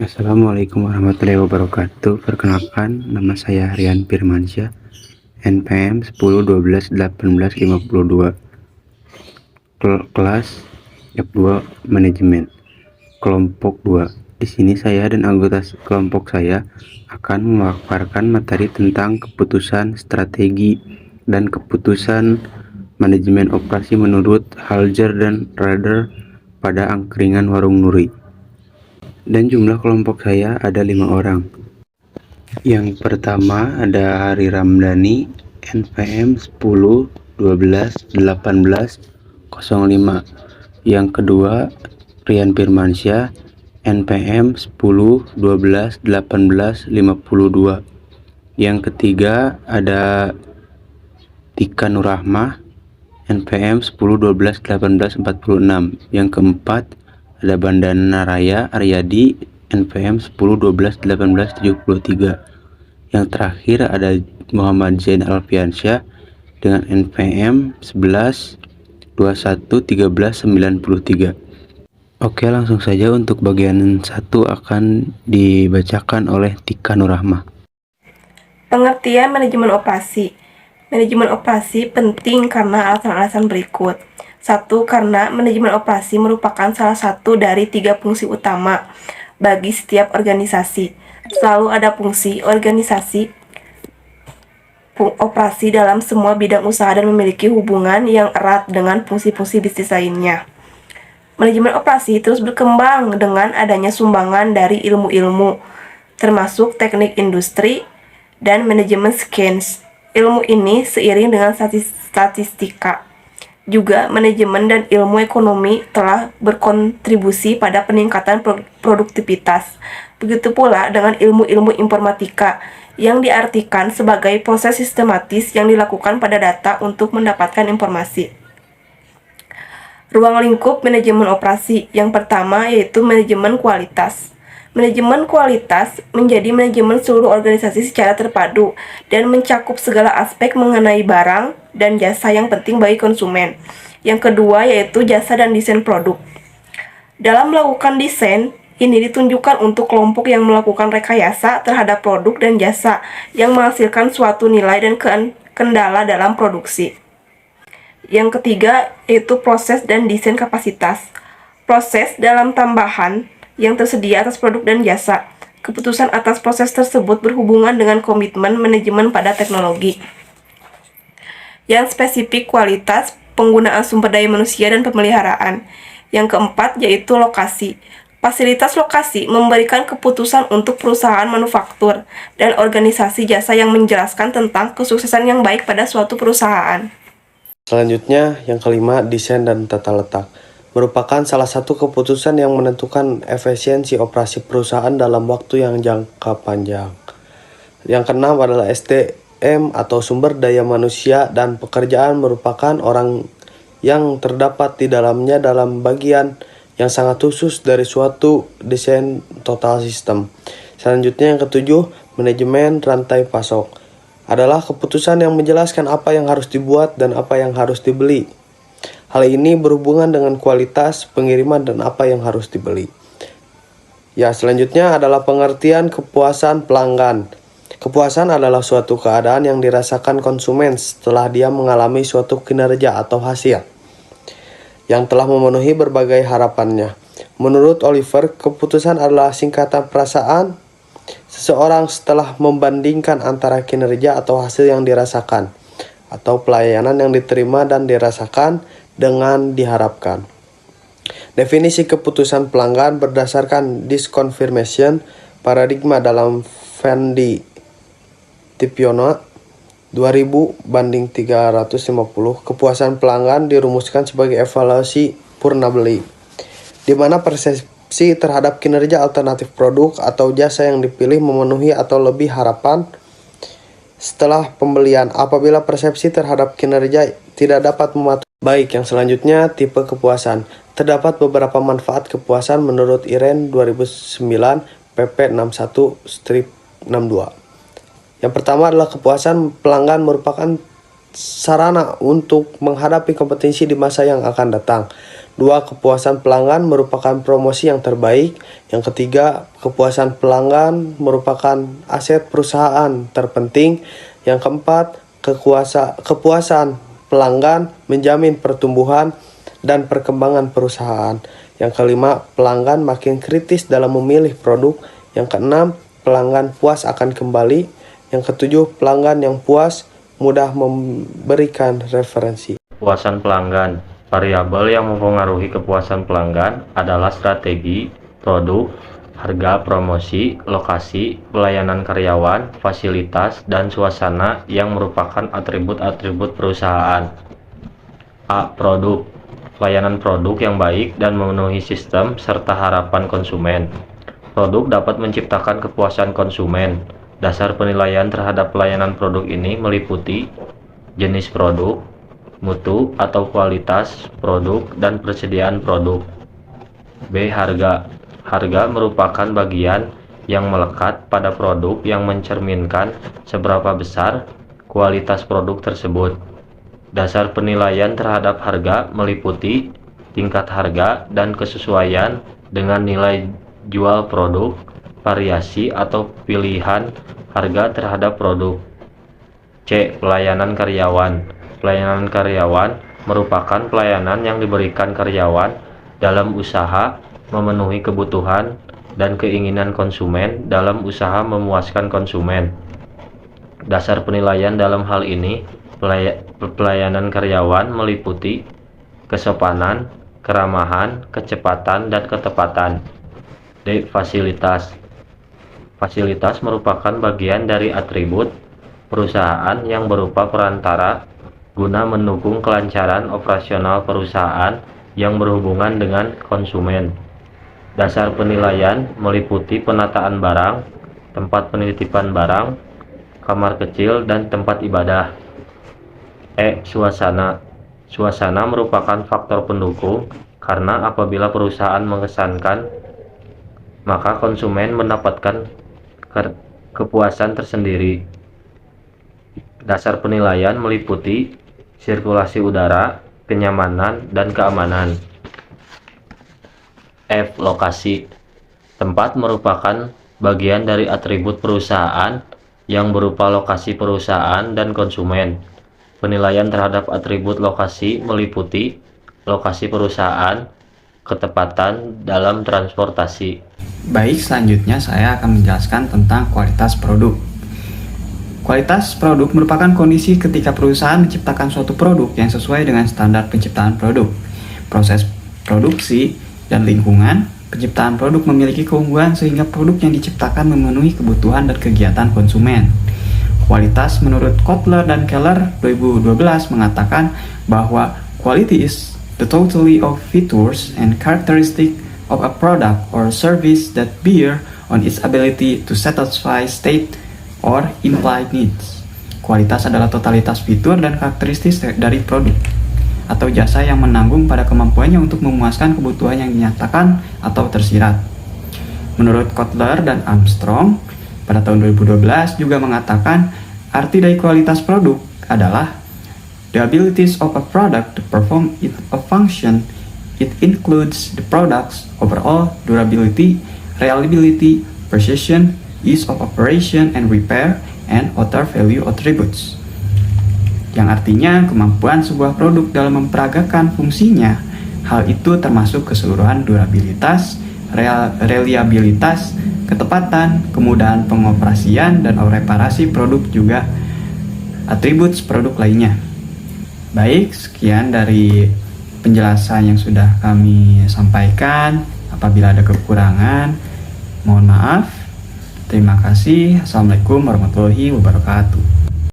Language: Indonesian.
Assalamualaikum warahmatullahi wabarakatuh. Perkenalkan, nama saya Rian Firmansyah, NPM 10 12 18 52, kelas F2 Manajemen, kelompok 2. Di sini saya dan anggota kelompok saya akan memaparkan materi tentang keputusan strategi dan keputusan manajemen operasi menurut Haljar dan Rader pada angkringan Warung Nuri. Dan jumlah kelompok saya ada 5 orang. Yang pertama ada Hari Ramdhani, NPM 10 12 18 05. Yang kedua Rian Firmansyah, NPM 10 12 18 52. Yang ketiga ada Tika Nurrahmah, NPM 10 12 18 46. Yang keempat ada Bandana Raya Aryadi, NPM 10 12 18 73. Yang terakhir ada Muhammad Zain Alfiansyah dengan NPM 11 21 13 93. Oke, langsung saja untuk bagian 1 akan dibacakan oleh Tika Nurrahmah. Pengertian manajemen operasi. Manajemen operasi penting karena alasan-alasan berikut. 1. Karena manajemen operasi merupakan salah satu dari 3 fungsi utama bagi setiap organisasi. Selalu ada fungsi organisasi operasi dalam semua bidang usaha dan memiliki hubungan yang erat dengan fungsi-fungsi bisnis lainnya. Manajemen operasi terus berkembang dengan adanya sumbangan dari ilmu-ilmu, termasuk teknik industri dan manajemen sains. Ilmu ini seiring dengan statistika. Juga manajemen dan ilmu ekonomi telah berkontribusi pada peningkatan produktivitas. Begitu pula dengan ilmu-ilmu informatika yang diartikan sebagai proses sistematis yang dilakukan pada data untuk mendapatkan informasi. Ruang lingkup manajemen operasi. Yang pertama yaitu manajemen kualitas. Manajemen kualitas menjadi manajemen seluruh organisasi secara terpadu dan mencakup segala aspek mengenai barang dan jasa yang penting bagi konsumen. Yang kedua yaitu jasa dan desain produk. Dalam melakukan desain, ini ditunjukkan untuk kelompok yang melakukan rekayasa terhadap produk dan jasa yang menghasilkan suatu nilai dan kendala dalam produksi. Yang ketiga yaitu proses dan desain kapasitas. Proses dalam tambahan yang tersedia atas produk dan jasa. Keputusan atas proses tersebut berhubungan dengan komitmen manajemen pada teknologi. Yang spesifik kualitas, penggunaan sumber daya manusia dan pemeliharaan. Yang keempat yaitu lokasi. Fasilitas lokasi memberikan keputusan untuk perusahaan manufaktur dan organisasi jasa yang menjelaskan tentang kesuksesan yang baik pada suatu perusahaan. Selanjutnya, yang kelima, desain dan tata letak. Merupakan salah satu keputusan yang menentukan efisiensi operasi perusahaan dalam waktu yang jangka panjang. Yang keenam adalah SDM atau sumber daya manusia dan pekerjaan merupakan orang yang terdapat di dalamnya dalam bagian yang sangat khusus dari suatu desain total sistem. Selanjutnya yang ketujuh, manajemen rantai pasok. Adalah keputusan yang menjelaskan apa yang harus dibuat dan apa yang harus dibeli. Hal ini berhubungan dengan kualitas, pengiriman, dan apa yang harus dibeli. Ya, selanjutnya adalah pengertian kepuasan pelanggan. Kepuasan adalah suatu keadaan yang dirasakan konsumen setelah dia mengalami suatu kinerja atau hasil yang telah memenuhi berbagai harapannya. Menurut Oliver, kepuasan adalah singkatan perasaan seseorang setelah membandingkan antara kinerja atau hasil yang dirasakan atau pelayanan yang diterima dan dirasakan dengan diharapkan. Definisi keputusan pelanggan berdasarkan disconfirmation paradigma dalam Fendi Tipiono 2000/350. Kepuasan pelanggan dirumuskan sebagai evaluasi purna beli, di mana persepsi terhadap kinerja alternatif produk atau jasa yang dipilih memenuhi atau lebih harapan setelah pembelian. Apabila persepsi terhadap kinerja tidak dapat mematuhi. Baik, yang selanjutnya tipe kepuasan. Terdapat beberapa manfaat kepuasan menurut Iren 2009 pp 61-62. Yang pertama adalah kepuasan pelanggan merupakan sarana untuk menghadapi kompetisi di masa yang akan datang. 2. Kepuasan pelanggan merupakan promosi yang terbaik. Yang ketiga, kepuasan pelanggan merupakan aset perusahaan terpenting. Yang keempat, kepuasan pelanggan menjamin pertumbuhan dan perkembangan perusahaan. Yang kelima, pelanggan makin kritis dalam memilih produk. Yang keenam, pelanggan puas akan kembali. Yang ketujuh, pelanggan yang puas mudah memberikan referensi. Kepuasan pelanggan. Variabel yang mempengaruhi kepuasan pelanggan adalah strategi, produk, harga, promosi, lokasi, pelayanan karyawan, fasilitas, dan suasana yang merupakan atribut-atribut perusahaan. A. Produk. Pelayanan produk yang baik dan memenuhi sistem serta harapan konsumen. Produk dapat menciptakan kepuasan konsumen. Dasar penilaian terhadap pelayanan produk ini meliputi jenis produk, mutu atau kualitas produk, dan persediaan produk. B. Harga. Harga merupakan bagian yang melekat pada produk yang mencerminkan seberapa besar kualitas produk tersebut. Dasar penilaian terhadap harga meliputi tingkat harga dan kesesuaian dengan nilai jual produk, variasi atau pilihan harga terhadap produk. C. Pelayanan karyawan. Pelayanan karyawan merupakan pelayanan yang diberikan karyawan dalam usaha memenuhi kebutuhan dan keinginan konsumen dalam usaha memuaskan konsumen. Dasar penilaian dalam hal ini, pelayanan karyawan meliputi kesopanan, keramahan, kecepatan, dan ketepatan. D. Fasilitas. Fasilitas merupakan bagian dari atribut perusahaan yang berupa perantara guna mendukung kelancaran operasional perusahaan yang berhubungan dengan konsumen. Dasar penilaian meliputi penataan barang, tempat penitipan barang, kamar kecil, dan tempat ibadah. E. Suasana. Suasana merupakan faktor pendukung karena apabila perusahaan mengesankan, maka konsumen mendapatkan kepuasan tersendiri. Dasar penilaian meliputi sirkulasi udara, kenyamanan, dan keamanan. F. Lokasi. Tempat merupakan bagian dari atribut perusahaan yang berupa lokasi perusahaan dan konsumen. Penilaian terhadap atribut lokasi meliputi lokasi perusahaan, ketepatan dalam transportasi. Baik, selanjutnya saya akan menjelaskan tentang kualitas produk. Kualitas produk merupakan kondisi ketika perusahaan menciptakan suatu produk yang sesuai dengan standar penciptaan produk, proses produksi, dan lingkungan. Penciptaan produk memiliki keunggulan sehingga produk yang diciptakan memenuhi kebutuhan dan kegiatan konsumen. Kualitas menurut Kotler dan Keller 2012 mengatakan bahwa quality is the totality of features and characteristics of a product or service that bear on its ability to satisfy state or implied needs. Kualitas adalah totalitas fitur dan karakteristik dari produk atau jasa yang menanggung pada kemampuannya untuk memuaskan kebutuhan yang dinyatakan atau tersirat. Menurut Kotler dan Armstrong, pada tahun 2012 juga mengatakan arti dari kualitas produk adalah the abilities of a product to perform a function. It includes the product's overall durability, reliability, precision, ease of operation and repair, and other value attributes. Yang artinya kemampuan sebuah produk dalam memperagakan fungsinya. Hal itu termasuk keseluruhan durabilitas, reliabilitas, ketepatan, kemudahan pengoperasian, dan reparasi produk juga atribut produk lainnya. Baik, sekian dari penjelasan yang sudah kami sampaikan. Apabila ada kekurangan, mohon maaf. Terima kasih. Assalamualaikum warahmatullahi wabarakatuh.